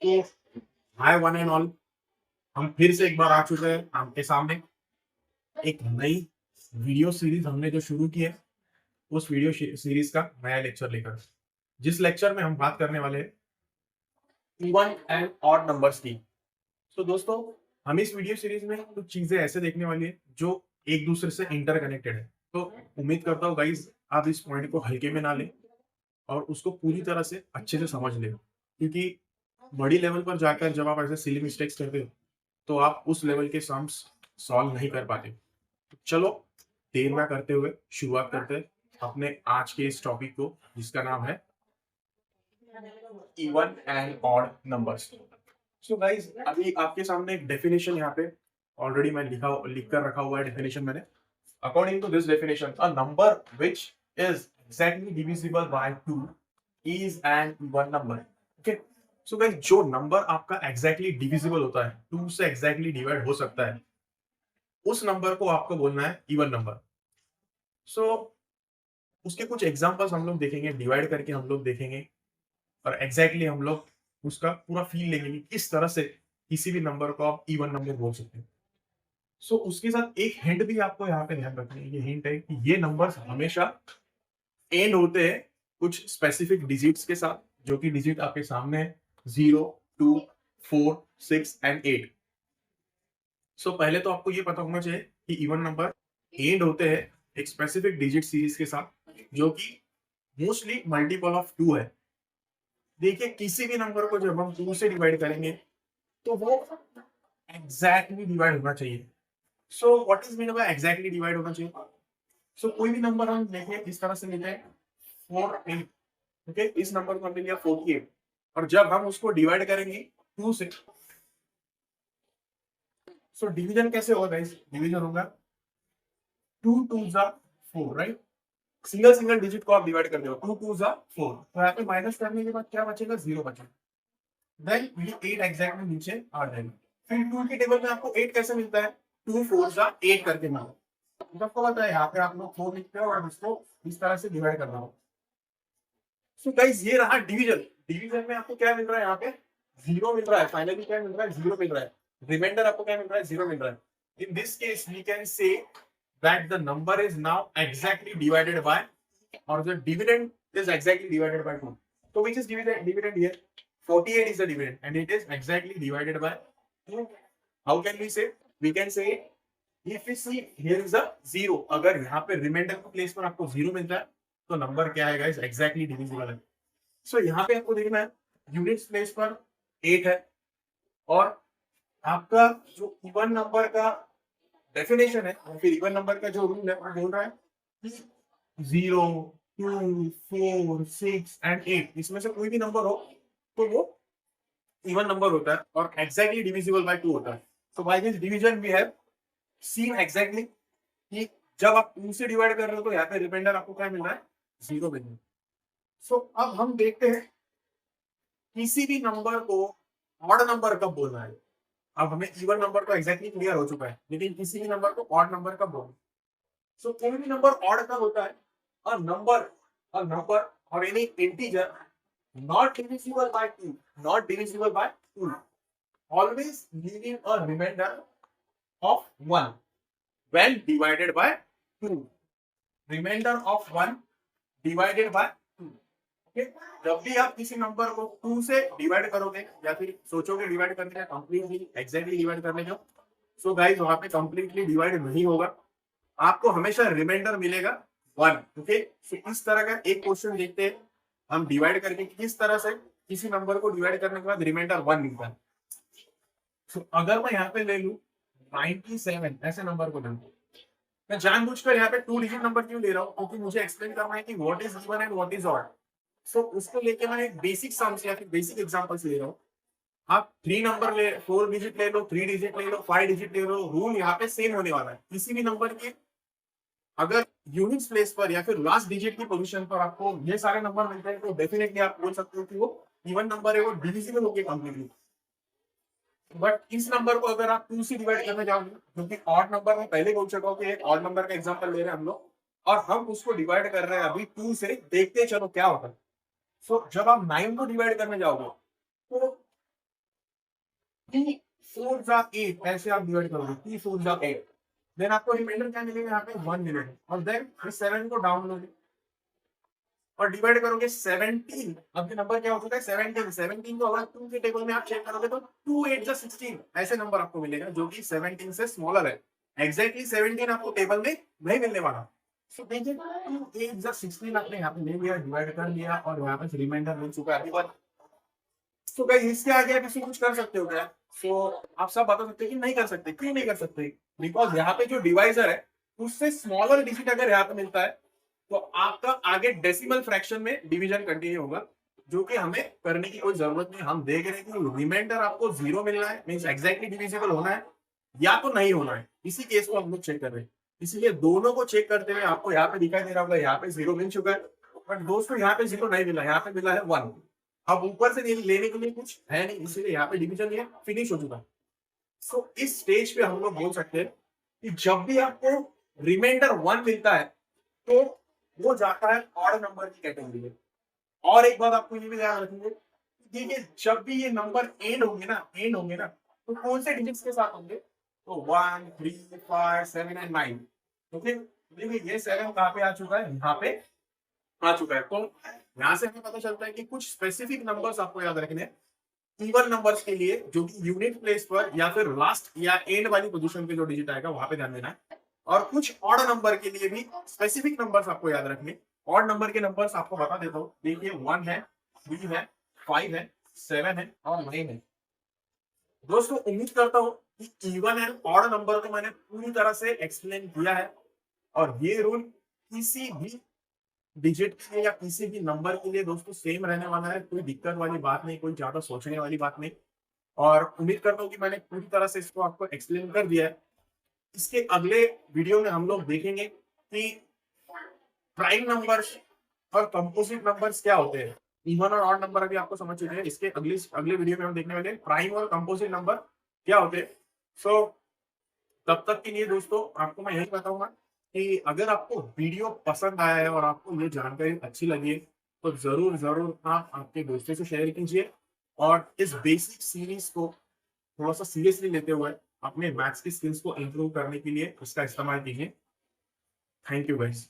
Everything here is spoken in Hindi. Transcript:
तो हाय वन एंड ऑल, हम फिर से एक बार आ चुके हैं आपके सामने। एक नई वीडियो सीरीज हमने जो शुरू की है, उस वीडियो सीरीज का नया लेक्चर लेकर, जिस लेक्चर में हम बात करने वाले हैं इवन एंड ऑड नंबर्स की। तो दोस्तों, हम इस वीडियो सीरीज में कुछ चीजें ऐसे देखने वाली है जो एक दूसरे से इंटरकनेक्टेड है। तो उम्मीद करता हूँ गाइज आप इस पॉइंट को हल्के में ना लें और उसको पूरी तरह से अच्छे से समझ लें, क्योंकि बड़ी लेवल पर जाकर जब आप ऐसे सिली मिस्टेक्स करते हो तो आप उस लेवल के सम्स सॉल्व नहीं कर पाते। तो चलो देर ना करते हुए शुरुआत करते हैं अपने आज के इस टॉपिक को, जिसका नाम है even and odd numbers. So guys, अभी आपके सामने एक डेफिनेशन यहाँ पे ऑलरेडी मैं लिख कर रखा हुआ है। डेफिनेशन मैंने, according to this definition, a number which is exactly divisible by 2 is an even number. Okay, so guys, जो नंबर आपका एग्जैक्टली डिविजिबल होता है, 2 से एग्जैक्टली डिवाइड हो सकता है, उस नंबर को आपको बोलना है इवन नंबर। सो उसके कुछ एग्जांपल्स हम लोग देखेंगे, डिवाइड करके हम लोग देखेंगे और एग्जैक्टली हम लोग उसका पूरा फील लेंगे कि किस तरह से किसी भी नंबर को आप इवन नंबर बोल सकते हैं। सो उसके साथ एक हिंट भी आपको यहाँ पे ध्यान रखनी है। ये हिंट है कि ये नंबर्स हमेशा एंड होते हैं कुछ स्पेसिफिक डिजिट्स के साथ, जो कि डिजिट आपके सामने है, 0, 2, 4, 6 एंड 8। सो पहले तो आपको ये पता होना चाहिए कि इवन नंबर एंड होते हैं एक स्पेसिफिक डिजिट सीरीज के साथ, जो कि मोस्टली मल्टीपल ऑफ 2 है। देखिए, किसी भी नंबर को जब हम 2 से डिवाइड करेंगे तो वो एग्जैक्टली डिवाइड होना चाहिए। So what is mean by exactly divide होना चाहिए? सो कोई भी नंबर हम लेंगे, इस तरह से लेते हैं 48। ओके, इस नंबर को हमने लिया 48 और जब हम उसको डिवाइड करेंगे 2 से, सो डिवीजन कैसे होगा गाइस? डिवीजन होगा 2 2 जा 4, राइट? सिंगल सिंगल डिजिट को आप डिवाइड कर दो, 2 2 जा 4, तो यहाँ पे माइनस करने के बाद क्या बचेगा? 0 बचेगा। देन ये 8 एग्जैक्टली नीचे आ जाएगा। फिर 2 के टेबल में आपको 8 कैसे मिलता है? 2 4 जा 8 करके मिलता है। सबको पता है, यहाँ पे आप लोग 4 लिखते हो और उसको इस तरह से डिवाइड करना हो। सो गाइस, ये रहा डिवीजन। डिवीजन में आपको क्या मिल रहा है? यहाँ पे 0 मिल रहा है। फाइनली क्या मिल रहा है? 0 मिल रहा है। रिमाइंडर आपको क्या मिल रहा है? 0 मिल रहा है। In this case we can say that the number is now exactly divided by, or the dividend is exactly divided by 2. So which is dividend here? 48 is the dividend and it is exactly divided by 2. How can we say? We can say if we see here is a 0, अगर यहाँ पे रिमाइंडर के प्लेस पर आपको 0 मिलता है तो नंबर क्या है गाइस? एग्जैक्टली डिविजिबल है। सो यहाँ पे आपको देखना है यूनिट्स प्लेस पर 8 है और आपका जो इवन नंबर का डेफिनेशन है और फिर इवन नंबर का जो रूल है वो बोल रहा है कि 0, 2, 4, 6 एंड 8, इसमें से कोई भी नंबर हो तो वो इवन नंबर होता है और एग्जैक्टली डिविजिबल बाय 2 होता है। So by this division we have seen exactly कि जब आप 2 से डिवाइड कर रहे हो तो यहाँ पे रिमाइंडर आपको क्या मिल रहा है? 0 मिल रहा है। सो अब हम देखते हैं किसी भी नंबर को ऑड नंबर कब बोलना है। अब हमें इवन नंबर तो एग्जैक्टली क्लियर हो चुका है, लेकिन किसी भी नंबर को ऑड नंबर कब बोलना है? सो कोई भी नंबर ऑड कब होता है? A number, a number or any integer not divisible by 2, not divisible by 2, always leaving a remainder of 1 when divided by 2. Remainder of 1 divided by 2. Okay? जब भी आप किसी नंबर को 2 से डिवाइड करोगे या फिर सोचोगे डिवाइड करने का कंप्लीटली एग्जैक्टली डिवाइड करने का, सो गाइस वहां पे कंप्लीटली डिवाइड नहीं होगा, आपको हमेशा रिमाइंडर मिलेगा 1। ओके, सो इस तरह का एक क्वेश्चन देखते हैं हम डिवाइड करके किस तरह से किसी नंबर को डिवाइड करने के बाद रिमाइंडर 1 मिलता है। सो अगर मैं यहाँ पे ले लूं 97, ऐसे नंबर को ले लूं, मैं जानबूझकर यहाँ पे 2 डिजिट नंबर क्यों ले रहा हूँ? क्योंकि मुझे एक्सप्लेन करना है कि what is even and what is odd. So उसको लेके मैं एक बेसिक सम्स या फिर बेसिक एग्जांपल्स ले रहा हूँ। आप 3 नंबर ले, 4 डिजिट ले लो, 3 डिजिट ले लो, 5 डिजिट ले लो, रूल यहाँ पे सेम होने वाला है। किसी भी नंबर के अगर यूनिट्स प्लेस पर या फिर लास्ट डिजिट की पोजीशन पर आपको ये सारे नंबर मिलते हैं तो डेफिनेटली आप बोल सकते हो कि वो इवन नंबर है, वो डिविजिबल होके कंप्लीटली। बट इस नंबर को अगर आप 2 से डिवाइड करने जाओगे, क्योंकि ऑड नंबर में पहले बोल चुका हूं कि एक ऑड नंबर का एग्जांपल ले रहे हैं हम लोग और हम उसको डिवाइड कर रहे हैं अभी 2 से, देखते चलो क्या होता है। सो जब आप 9 को डिवाइड करने जाओगे तो 2 4 जा 8 ऐसे आप डिवाइड करोगे, 2 4 जा 8, देन आपको रिमाइंडर क्या मिलेगा, यहाँ पे 1 मिलेगा, और देन इस 7 को डाउन लोगे और डिवाइड करोगे 17। अब ये नंबर क्या हो चुका है 17। 17 को अगर 2 के टेबल में आप चेक करोगे तो 2 8 जा 16 ऐसे नंबर आपको मिलेगा जो कि 17 से स्मॉलर है। एग्जैक्टली 17 आपको टेबल में नहीं मिलने वाला। सो देखिए 2 8 जा 16 आपने यहाँ पे ले लिया, डिवाइड कर लिया और यहाँ पे रिमाइंडर मिल चुका है। तो गाइस इसके आगे आप कुछ कर सकते हो क्या? सो आप सब बता सकते हो कि नहीं कर सकते। क्यों नहीं कर सकते? बिकॉज यहाँ पे जो डिवाइजर है उससे स्मॉलर डिजिट अगर यहाँ पे मिलता है तो आपका आगे डेसिमल फ्रैक्शन में डिवीजन कंटिन्यू होगा, जो कि हमें करने की कोई जरूरत नहीं। हम देख रहे हैं कि रिमाइंडर आपको 0 मिलना है, मींस एग्जैक्टली डिविजिबल होना है या तो नहीं होना है। इसी केस को हम लोग चेक कर रहे हैं, इसीलिए दोनों को चेक करते हुए आपको यहाँ पे दिखाई दे रहा होगा यहाँ पे 0 मिल चुका है, बट दोस्तों यहाँ पे 0 नहीं मिला, यहाँ पे मिला है 1। अब ऊपर से लेने के लिए कुछ है नहीं, इसीलिए यहाँ पे डिवीजन ये फिनिश हो चुका है। सो इस स्टेज पे हम लोग बोल सकते हैं कि जब भी आपको रिमाइंडर 1 मिलता है तो वो जाता है ऑड नंबर की कैटेगरी में। और एक बात आपको ये भी ध्यान रखिए, देखिए जब भी ये नंबर एंड होंगे ना तो कौन से डिजिट्स के साथ होंगे, तो 1 3 5 7 एंड 9। ओके, देखिए ये 7 कहाँ पे आ चुका है, यहाँ पे आ चुका है। तो यहाँ से हमें पता चलता है कि कुछ स्पेसिफिक नंबर्स आपको याद रखने हैं इवन नंबर्स के लिए, जो कि यूनिट प्लेस पर या फिर लास्ट या एंड वाली पोजीशन पे जो डिजिट आएगा वहां पे ध्यान देना है। और कुछ ऑड नंबर के लिए भी स्पेसिफिक नंबर्स आपको याद रखने। ऑड नंबर के नंबर्स आपको बता देता हूँ, देखिए 1 है, 3 है, 5 है, 7 है और 9 है। दोस्तों उम्मीद करता हूँ कि इवन एंड ऑड नंबर को मैंने पूरी तरह से एक्सप्लेन किया है, और ये रूल किसी भी डिजिट के लिए या किसी भी नंबर के लिए दोस्तों सेम रहने वाला है। कोई दिक्कत वाली बात नहीं, कोई ज्यादा सोचने वाली बात नहीं। और उम्मीद करता हूँ कि मैंने पूरी तरह से इसको आपको एक्सप्लेन कर दिया है। इसके अगले वीडियो में हम लोग देखेंगे कि प्राइम नंबर्स और कंपोजिट नंबर्स क्या होते हैं। इवन और ऑड नंबर अभी आपको समझ चुके हैं, इसके अगले वीडियो में हम देखने वाले प्राइम और कंपोजिट नंबर क्या होते हैं। सो तब तक के लिए दोस्तों आपको मैं यही बताऊंगा कि अगर आपको वीडियो पसंद आया है और आपको ये जानकारी अच्छी लगी है तो जरूर जरूर आप आपके दोस्तों से शेयर कीजिए, और इस बेसिक सीरीज को थोड़ा सा सीरियसली लेते हुए अपने मैथ्स की स्किल्स को इंप्रूव करने के लिए इसका इस्तेमाल कीजिए। Thank you guys.